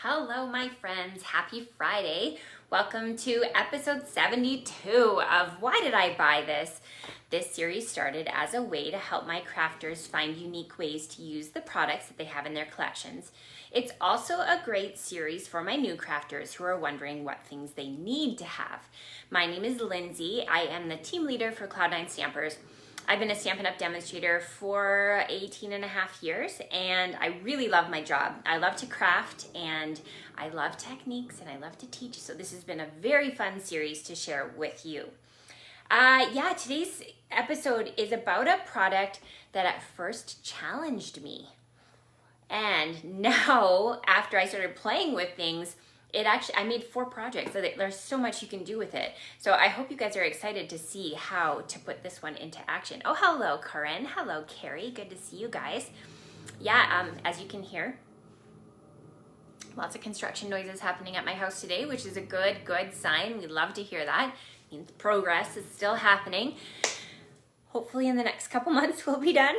Hello, my friends. Happy Friday. Welcome to episode 72 of Why Did I Buy This? This series started as a way to help my crafters find unique ways to use the products that they have in their collections. It's also a great series for my new crafters who are wondering what things they need to have. My name is Lindsay. I am the team leader for Cloud9 Stampers. I've been a Stampin' Up demonstrator for 18 and a half years, and I really love my job. I love to craft, and I love techniques, and I love to teach, so this has been a very fun series to share with you. Today's episode is about a product that at first challenged me. And now, after I started playing with things, I made 4 projects, so there's so much you can do with it. So I hope you guys are excited to see how to put this one into action. Oh, hello, Corinne. Hello, Carrie. Good to see you guys. As you can hear, lots of construction noises happening at my house today, which is a good sign. We love to hear that. It means progress is still happening. Hopefully in the next couple months we'll be done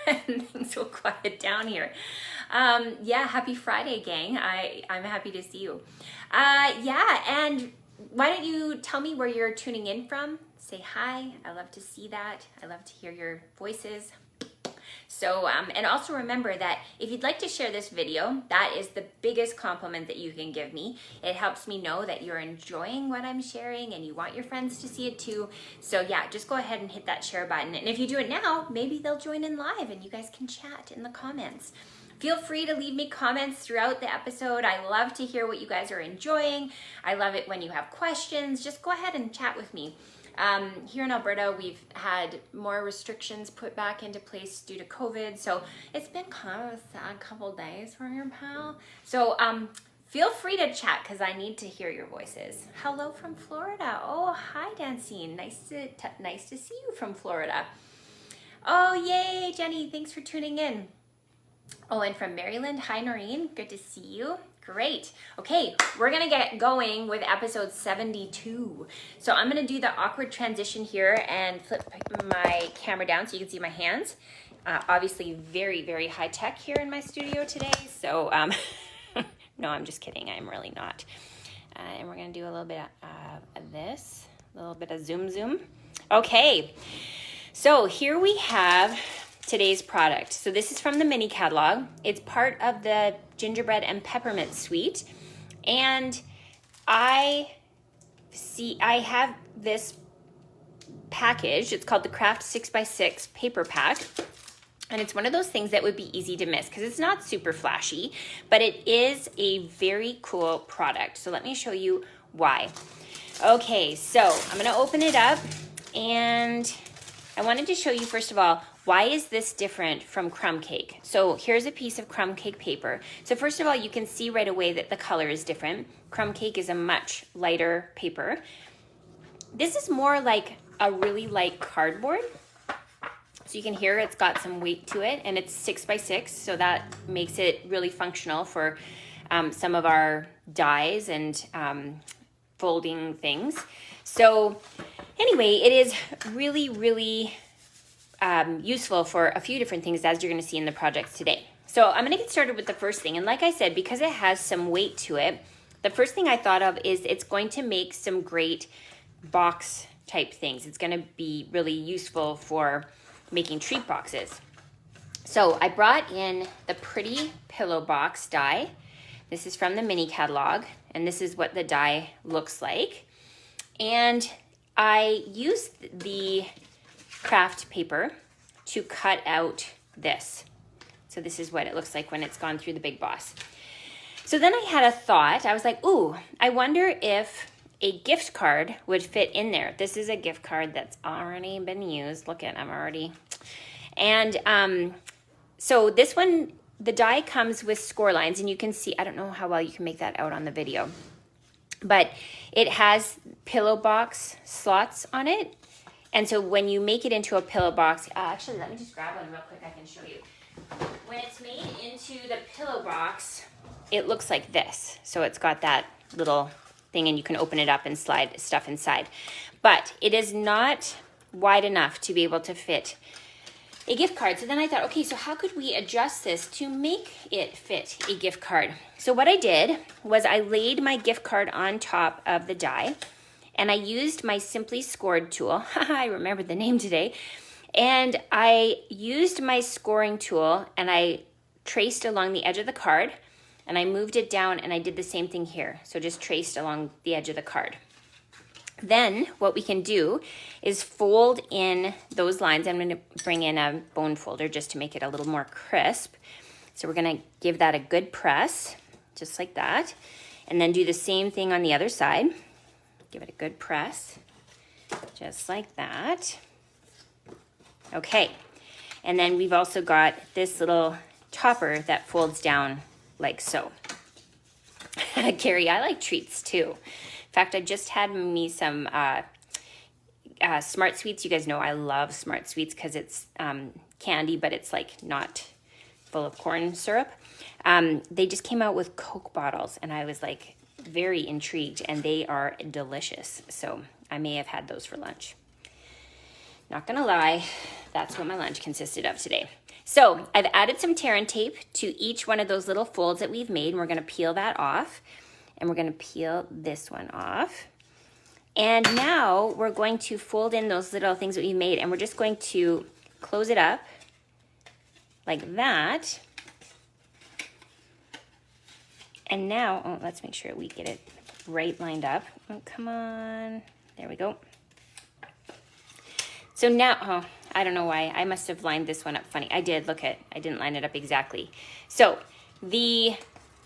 and things will quiet down here. Happy Friday, gang. I'm happy to see you. And why don't you tell me where you're tuning in from? Say hi. I love to see that. I love to hear your voices. So, and also remember that if you'd like to share this video, that is the biggest compliment that you can give me. It helps me know that you're enjoying what I'm sharing and you want your friends to see it too. So yeah, just go ahead and hit that share button. And if you do it now, maybe they'll join in live and you guys can chat in the comments. Feel free to leave me comments throughout the episode. I love to hear what you guys are enjoying. I love it when you have questions. Just go ahead and chat with me. Here in Alberta, we've had more restrictions put back into place due to COVID. So it's been kind of a sad couple days for your pal. So feel free to chat because I need to hear your voices. Hello from Florida. Oh, hi, Dancine. Nice to see you from Florida. Oh, yay, Jenny. Thanks for tuning in. Oh, and from Maryland, hi Noreen, good to see you. Great. Okay, we're gonna get going with episode 72. So I'm gonna do the awkward transition here and flip my camera down so you can see my hands. Obviously very high tech here in my studio today. So, no, I'm just kidding. I'm really not. And we're gonna do a little bit of this, a little bit of zoom. Okay, so here we have today's product. So this is from the mini catalog. It's part of the gingerbread and peppermint suite. And I have this package. It's called the Kraft 6x6 paper pack. And it's one of those things that would be easy to miss because it's not super flashy, but it is a very cool product. So let me show you why. Okay, so I'm gonna open it up and I wanted to show you first of all, why is this different from crumb cake? So here's a piece of crumb cake paper. So first of all, you can see right away that the color is different. Crumb cake is a much lighter paper. This is more like a really light cardboard. So you can hear it's got some weight to it and it's 6x6. So that makes it really functional for some of our dies and folding things. So anyway, it is really useful for a few different things as you're going to see in the projects today. So I'm going to get started with the first thing. And like I said, because it has some weight to it, the first thing I thought of is it's going to make some great box type things. It's going to be really useful for making treat boxes. So I brought in the pretty pillow box die. This is from the mini catalog, and this is what the die looks like. And I used the craft paper to cut out this. So this is what it looks like when it's gone through the Big Boss. So then I had a thought. I was like, ooh, I wonder if a gift card would fit in there. This is a gift card that's already been used. Look at, I'm already. And so this one, the die comes with score lines, and you can see, I don't know how well you can make that out on the video, but it has pillow box slots on it. And so when you make it into a pillow box, actually, let me just grab one real quick. I can show you. When it's made into the pillow box, it looks like this. So it's got that little thing and you can open it up and slide stuff inside. But it is not wide enough to be able to fit a gift card. So then I thought, okay, so how could we adjust this to make it fit a gift card? So what I did was I laid my gift card on top of the die, and I used my Simply Scored tool. I remembered the name today. And I used my scoring tool and I traced along the edge of the card, and I moved it down, and I did the same thing here. So just traced along the edge of the card. Then what we can do is fold in those lines. I'm going to bring in a bone folder just to make it a little more crisp. So we're going to give that a good press, just like that. And then do the same thing on the other side. Give it a good press, just like that. Okay, and then we've also got this little topper that folds down like so. Carrie, I like treats too. In fact, I just had me some Smart Sweets. You guys know I love Smart Sweets because it's candy, but it's like not full of corn syrup. They just came out with Coke bottles, and I was like very intrigued, and they are delicious. So I may have had those for lunch. Not gonna lie, that's what my lunch consisted of today. So I've added some tear and tape to each one of those little folds that we've made, and we're gonna peel that off, and we're gonna peel this one off. And now we're going to fold in those little things that we made, and we're just going to close it up like that. And now, oh, let's make sure we get it right lined up. Oh, come on, there we go. So now, oh, I don't know why. I must have lined this one up funny. I did, look at, I didn't line it up exactly. So then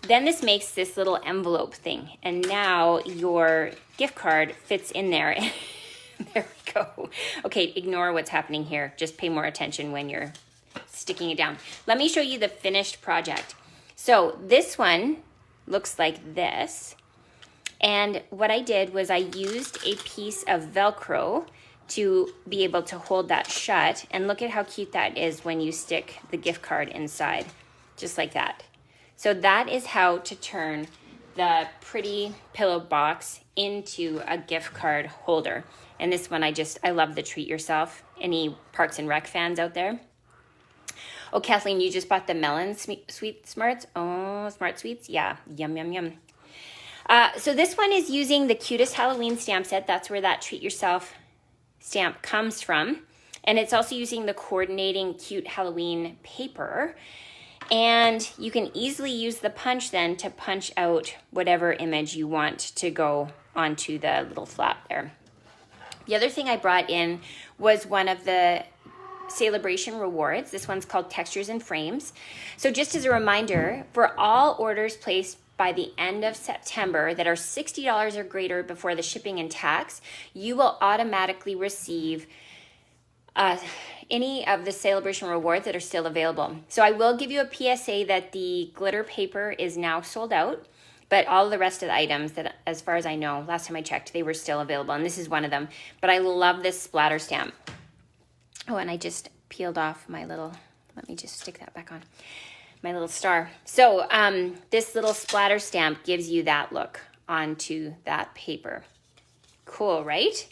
this makes this little envelope thing. And now your gift card fits in there. There we go. Okay, ignore what's happening here. Just pay more attention when you're sticking it down. Let me show you the finished project. So this one looks like this. And what I did was I used a piece of Velcro to be able to hold that shut. And look at how cute that is when you stick the gift card inside, just like that. So that is how to turn the pretty pillow box into a gift card holder. And this one, I love the treat yourself. Any Parks and Rec fans out there? Oh, Kathleen, you just bought the melon sweet smarts? Oh, Smart Sweets? Yeah, yum, yum, yum. So this one is using the Cutest Halloween stamp set. That's where that treat yourself stamp comes from. And it's also using the coordinating cute Halloween paper. And you can easily use the punch then to punch out whatever image you want to go onto the little flap there. The other thing I brought in was one of the Celebration rewards. This one's called Textures and Frames. So just as a reminder, for all orders placed by the end of September that are $60 or greater before the shipping and tax, you will automatically receive any of the Celebration rewards that are still available. So I will give you a PSA that the glitter paper is now sold out, but all the rest of the items that, as far as I know, last time I checked, they were still available, and this is one of them. But I love this splatter stamp. Oh, and I just peeled off my little, let me just stick that back on, my little star. So this little splatter stamp gives you that look onto that paper. Cool, right?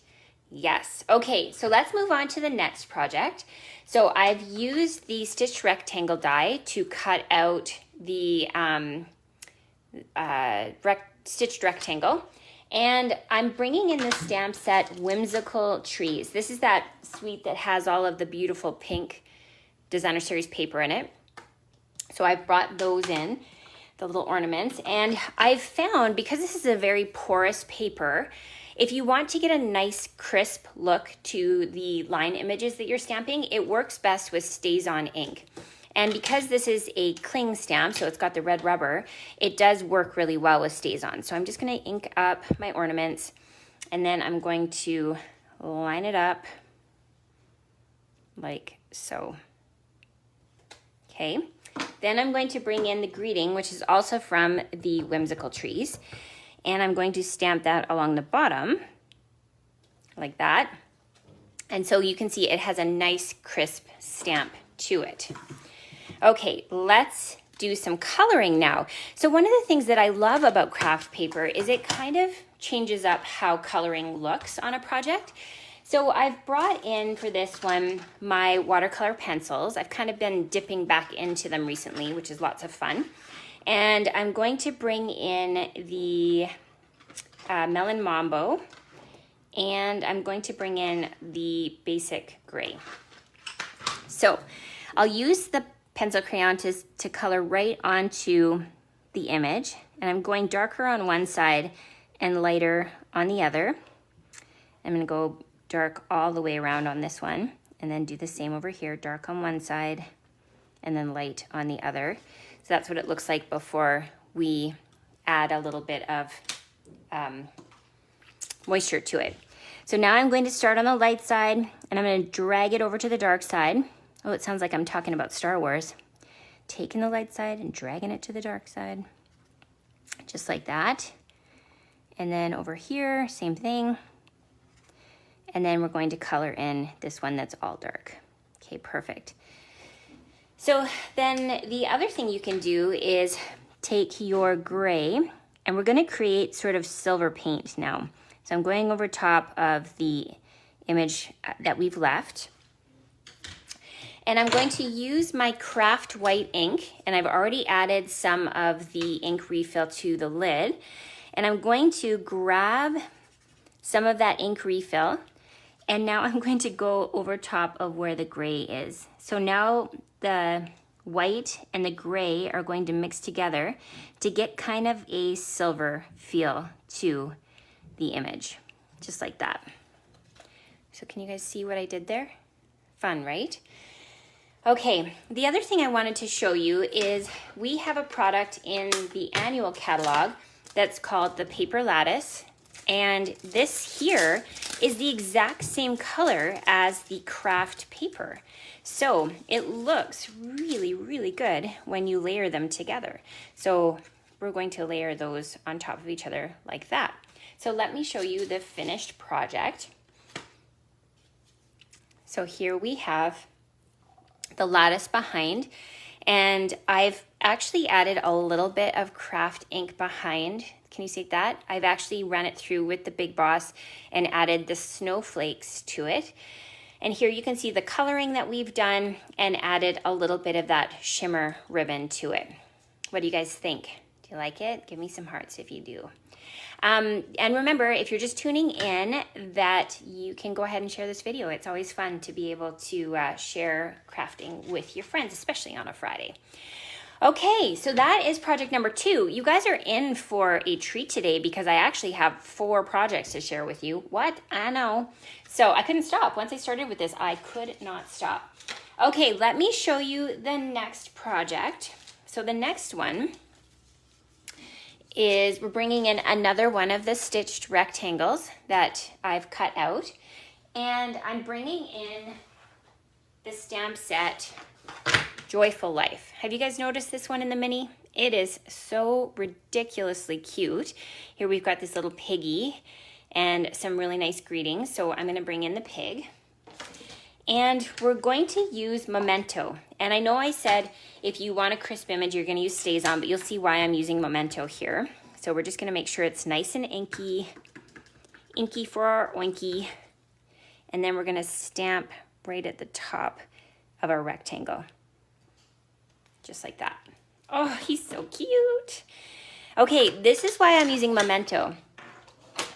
Yes. Okay, so let's move on to the next project. So I've used the stitched rectangle die to cut out the stitched rectangle. And I'm bringing in the stamp set Whimsical Trees. This is that suite that has all of the beautiful pink designer series paper in it. So I've brought those in, the little ornaments. And I've found, because this is a very porous paper, if you want to get a nice crisp look to the line images that you're stamping, it works best with Stays-On ink. And because this is a cling stamp, so it's got the red rubber, it does work really well with Stays-On. So I'm just gonna ink up my ornaments, and then I'm going to line it up like so. Okay, then I'm going to bring in the greeting, which is also from the Whimsical Trees. And I'm going to stamp that along the bottom, like that. And so you can see it has a nice crisp stamp to it. Okay, let's do some coloring now. So one of the things that I love about craft paper is it kind of changes up how coloring looks on a project. So I've brought in for this one my watercolor pencils. I've kind of been dipping back into them recently, which is lots of fun. And I'm going to bring in the Melon Mambo, and I'm going to bring in the basic gray. So I'll use the pencil crayon to color right onto the image, and I'm going darker on one side and lighter on the other. I'm going to go dark all the way around on this one, and then do the same over here, dark on one side and then light on the other. So that's what it looks like before we add a little bit of moisture to it. So now I'm going to start on the light side, and I'm going to drag it over to the dark side. Oh, it sounds like I'm talking about Star Wars. Taking the light side and dragging it to the dark side, just like that. And then over here, same thing. And then we're going to color in this one that's all dark. Okay, perfect. So then the other thing you can do is take your gray, and we're going to create sort of silver paint now. So I'm going over top of the image that we've left. And I'm going to use my Kraft white ink, and I've already added some of the ink refill to the lid. And I'm going to grab some of that ink refill, and now I'm going to go over top of where the gray is. So now the white and the gray are going to mix together to get kind of a silver feel to the image, just like that. So can you guys see what I did there? Fun, right? Okay, the other thing I wanted to show you is we have a product in the annual catalog that's called the Paper Lattice. And this here is the exact same color as the Kraft paper. So it looks really, really good when you layer them together. So we're going to layer those on top of each other like that. So let me show you the finished project. So here we have the lattice behind, and I've actually added a little bit of Kraft ink behind. Can you see that? I've actually run it through with the Big Boss and added the snowflakes to it. And here you can see the coloring that we've done and added a little bit of that shimmer ribbon to it. What do you guys think? Do you like it? Give me some hearts if you do. And remember, if you're just tuning in, that you can go ahead and share this video. It's always fun to be able to share crafting with your friends, especially on a Friday. Okay, so that is project number 2. You guys are in for a treat today because I actually have 4 projects to share with you. What? I know. So I couldn't stop. Once I started with this, I could not stop. Okay, let me show you the next project. So the next one is we're bringing in another one of the stitched rectangles that I've cut out, and I'm bringing in the stamp set Joyful Life. Have you guys noticed this one in the mini? It is so ridiculously cute. Here we've got this little piggy and some really nice greetings. So I'm going to bring in the pig, and we're going to use Memento. And I know I said if you want a crisp image, you're going to use Stays On, but you'll see why I'm using Memento here. So we're just going to make sure it's nice and inky for our oinky. And then we're going to stamp right at the top of our rectangle. Just like that. Oh, he's so cute. Okay, this is why I'm using Memento.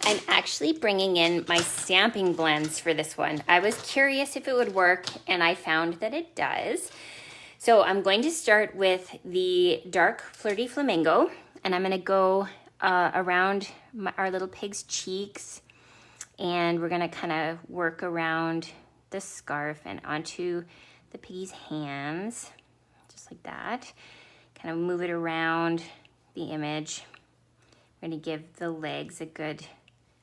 I'm actually bringing in my stamping blends for this one. I was curious if it would work, and I found that it does. So I'm going to start with the dark Flirty Flamingo, and I'm going to go around our little pig's cheeks, and we're going to kind of work around the scarf and onto the piggy's hands, just like that. Kind of move it around the image. We're going to give the legs a good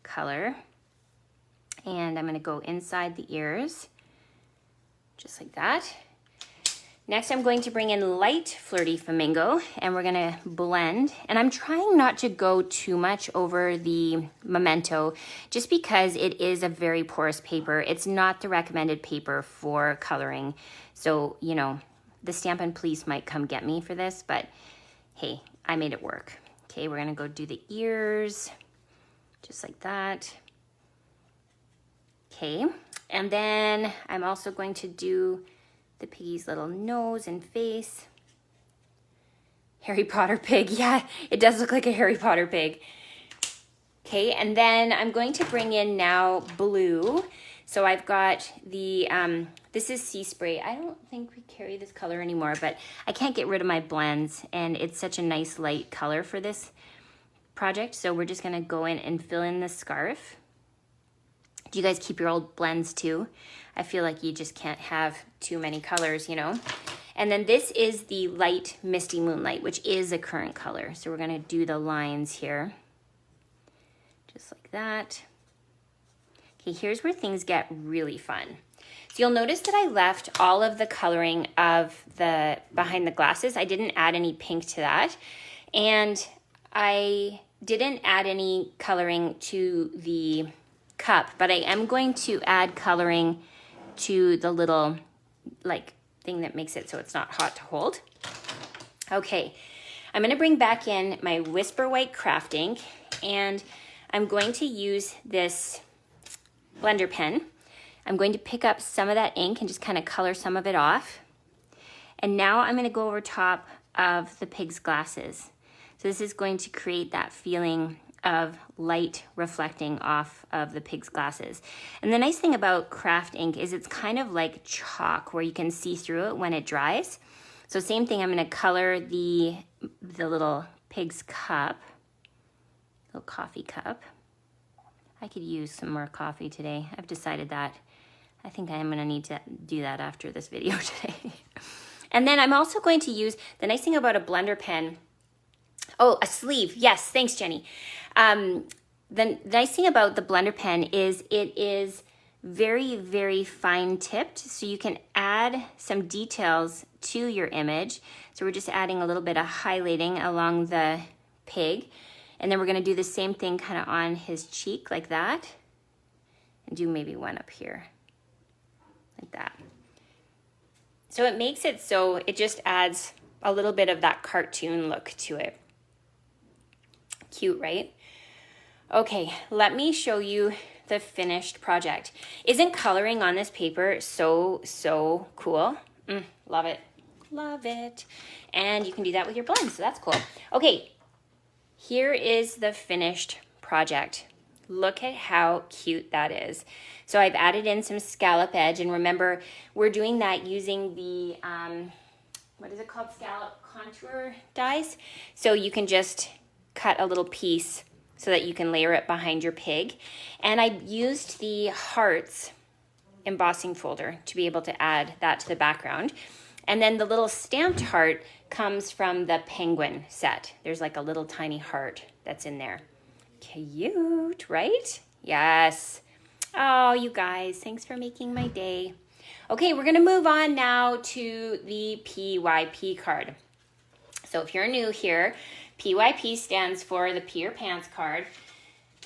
color, and I'm going to go inside the ears, just like that. Next, I'm going to bring in light Flirty Flamingo, and we're going to blend. And I'm trying not to go too much over the Memento, just because it is a very porous paper. It's not the recommended paper for coloring. So, you know, the Stampin' Police might come get me for this, but hey, I made it work. Okay, we're going to go do the ears, just like that. Okay, and then I'm also going to do the piggy's little nose and face. Harry Potter pig, yeah, it does look like a Harry Potter pig. Okay, and then I'm going to bring in now blue. So I've got the, this is Sea Spray. I don't think we carry this color anymore, but I can't get rid of my blends, and it's such a nice light color for this project. So we're just gonna go in and fill in the scarf. Do you guys keep your old blends too? I feel like you just can't have too many colors, you know? And then this is the light Misty Moonlight, which is a current color. So we're gonna do the lines here, just like that. Okay, here's where things get really fun. So you'll notice that I left all of the coloring of the behind the glasses. I didn't add any pink to that. And I didn't add any coloring to the cup, but I am going to add coloring to the little like thing that makes it so it's not hot to hold. Okay, I'm gonna bring back in my Whisper White Kraft ink, and I'm going to use this blender pen. I'm going to pick up some of that ink and just kind of color some of it off. And now I'm gonna go over top of the pig's glasses. So this is going to create that feeling of light reflecting off of the pig's glasses. And the nice thing about Kraft ink is it's kind of like chalk where you can see through it when it dries. So same thing, I'm gonna color the little pig's cup, little coffee cup. I could use some more coffee today. I've decided that. I think I am gonna need to do that after this video today. And then I'm also going to use, the nice thing about a blender pen, oh, a sleeve, yes, thanks Jenny. The nice thing about the blender pen is it is very, very fine tipped, so you can add some details to your image. So we're just adding a little bit of highlighting along the pig. And then we're gonna do the same thing kind of on his cheek like that. And do maybe one up here, like that. So it makes it so it just adds a little bit of that cartoon look to it. Cute, right? Okay, let me show you the finished project. Isn't coloring on this paper so, so cool? Love it, love it. And you can do that with your blends, so that's cool. Okay. Here is the finished project. Look at how cute that is. So I've added in some scallop edge, and remember, we're doing that using the, what is it called, scallop contour dies? So you can just cut a little piece so that you can layer it behind your pig. And I used the hearts embossing folder to be able to add that to the background. And then the little stamped heart comes from the penguin set. There's like a little tiny heart that's in there. Cute, right? Yes. Oh, you guys, thanks for making my day. Okay, we're gonna move on now to the PYP card. So if you're new here, PYP stands for the Pee Your Pants card.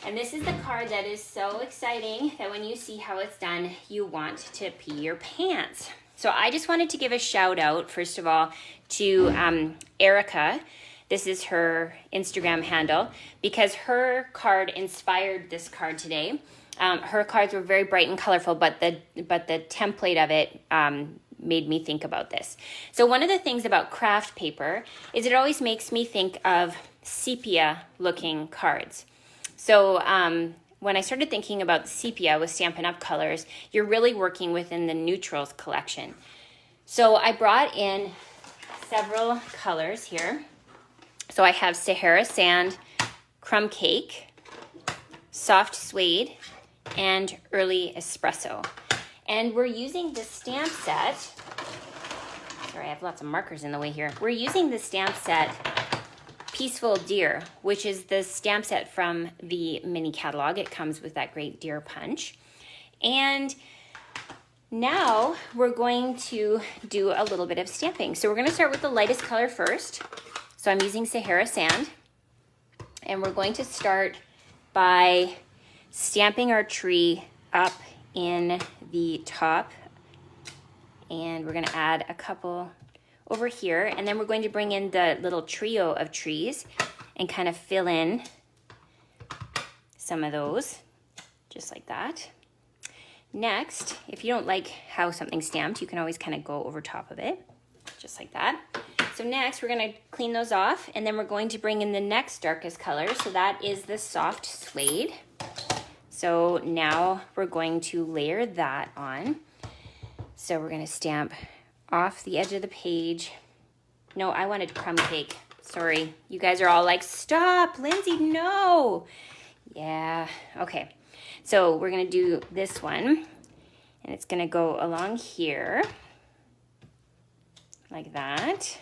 And this is the card that is so exciting that when you see how it's done, you want to pee your pants. So I just wanted to give a shout out, first of all, to Erica. This is her Instagram handle, because her card inspired this card today. Her cards were very bright and colorful, but the template of it made me think about this. So one of the things about craft paper is it always makes me think of sepia looking cards. So when I started thinking about sepia with Stampin' Up colors, you're really working within the neutrals collection. So I brought in several colors here. So I have Sahara Sand, Crumb Cake, Soft Suede, and Early Espresso. And we're using the stamp set. Sorry, I have lots of markers in the way here. We're using the stamp set Peaceful Deer, which is the stamp set from the mini catalog. It comes with that great deer punch. And now we're going to do a little bit of stamping. So we're going to start with the lightest color first. So I'm using Sahara Sand. And we're going to start by stamping our tree up in the top. And we're going to add a couple over here, and then we're going to bring in the little trio of trees and kind of fill in some of those, just like that. Next, if you don't like how something's stamped, you can always kind of go over top of it, just like that. So next, we're gonna clean those off, and then we're going to bring in the next darkest color. So that is the soft suede. So now we're going to layer that on. So we're gonna stamp off the edge of the page. No, I wanted crumb cake. Sorry, you guys are all like, stop, Lindsay, no. Yeah, okay. So we're gonna do this one, and it's gonna go along here, like that,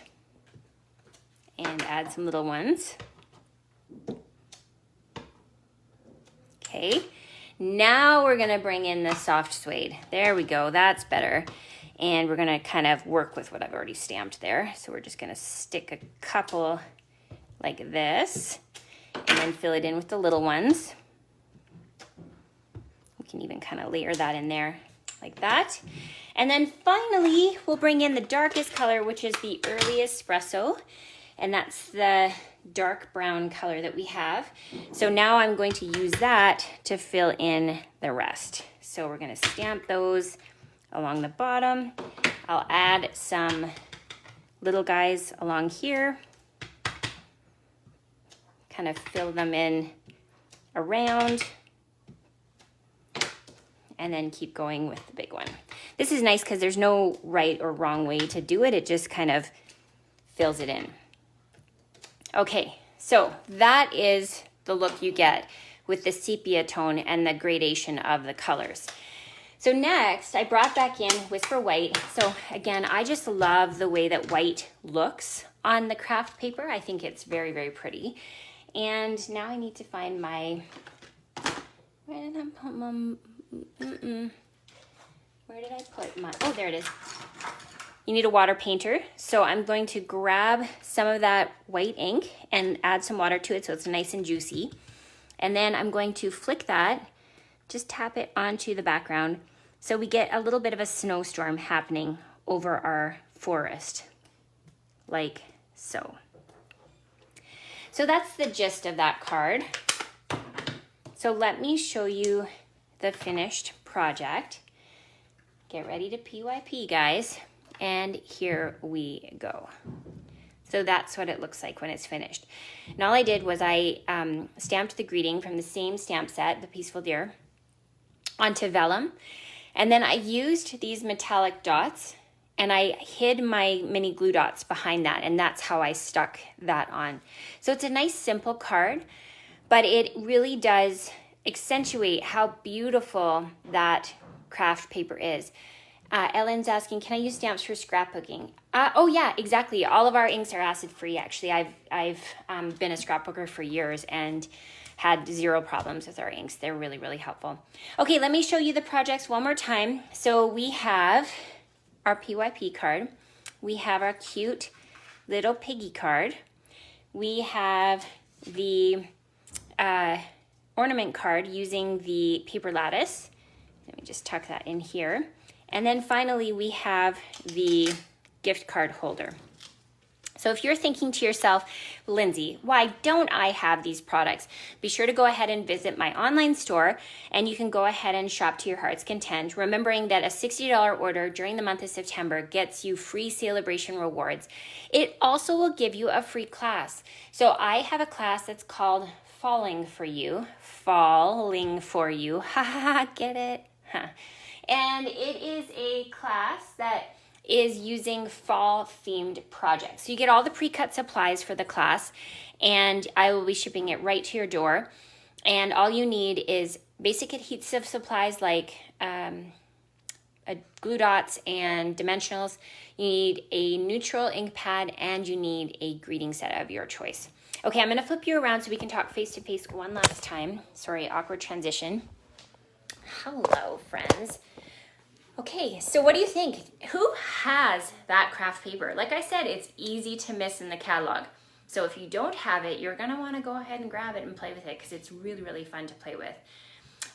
and add some little ones. Okay, now we're gonna bring in the soft suede. There we go, that's better. And we're gonna kind of work with what I've already stamped there. So we're just gonna stick a couple like this, and then fill it in with the little ones. We can even kind of layer that in there like that. And then finally, we'll bring in the darkest color, which is the early espresso. And that's the dark brown color that we have. So now I'm going to use that to fill in the rest. So we're gonna stamp those along the bottom. I'll add some little guys along here. Kind of fill them in around. And then keep going with the big one. This is nice because there's no right or wrong way to do it. It just kind of fills it in. Okay, so that is the look you get with the sepia tone and the gradation of the colors. So next, I brought back in Whisper White. So again, I just love the way that white looks on the craft paper. I think it's very, very pretty. And now I need to find my, where did I put my, where did I put my, oh, there it is. You need a water painter. So I'm going to grab some of that white ink and add some water to it so it's nice and juicy. And then I'm going to flick that, just tap it onto the background so we get a little bit of a snowstorm happening over our forest, like so. So that's the gist of that card. So let me show you the finished project. Get ready to PYP, guys. And here we go. So that's what it looks like when it's finished. And all I did was I stamped the greeting from the same stamp set, the Peaceful Deer, onto vellum. And then I used these metallic dots and I hid my mini glue dots behind that, and that's how I stuck that on. So it's a nice simple card, but it really does accentuate how beautiful that craft paper is. Ellen's asking, can I use stamps for scrapbooking? Oh yeah, exactly. All of our inks are acid free. Actually, I've been a scrapbooker for years and had zero problems with our inks. They're really, really helpful. Okay, let me show you the projects one more time. So we have our PYP card. We have our cute little piggy card. We have the ornament card using the paper lattice. Let me just tuck that in here. And then finally, we have the gift card holder. So if you're thinking to yourself, Lindsay, why don't I have these products? Be sure to go ahead and visit my online store, and you can go ahead and shop to your heart's content, remembering that a $60 order during the month of September gets you free celebration rewards. It also will give you a free class. So I have a class that's called Falling for You. Falling for You. Ha ha ha, get it? Huh. And it is a class that is using fall themed projects. So you get all the pre-cut supplies for the class, and I will be shipping it right to your door. And all you need is basic adhesive supplies like glue dots and dimensionals. You need a neutral ink pad, and you need a greeting set of your choice. Okay, I'm gonna flip you around so we can talk face to face one last time. Sorry, awkward transition. Hello, friends. Okay, so what do you think? Who has that craft paper? Like I said, it's easy to miss in the catalog. So if you don't have it, you're gonna wanna go ahead and grab it and play with it because it's really, really fun to play with.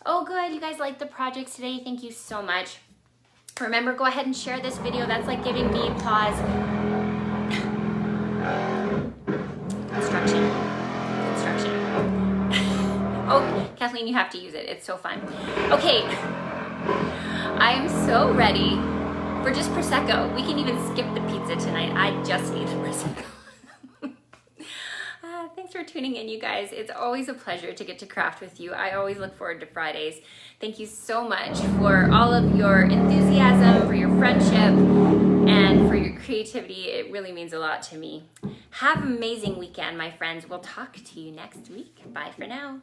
Oh good, you guys liked the projects today. Thank you so much. Remember, go ahead and share this video. That's like giving me applause. Construction. Oh, Kathleen, you have to use it. It's so fun. Okay. I am so ready for just Prosecco. We can even skip the pizza tonight. I just need the Prosecco. Thanks for tuning in, you guys. It's always a pleasure to get to craft with you. I always look forward to Fridays. Thank you so much for all of your enthusiasm, for your friendship, and for your creativity. It really means a lot to me. Have an amazing weekend, my friends. We'll talk to you next week. Bye for now.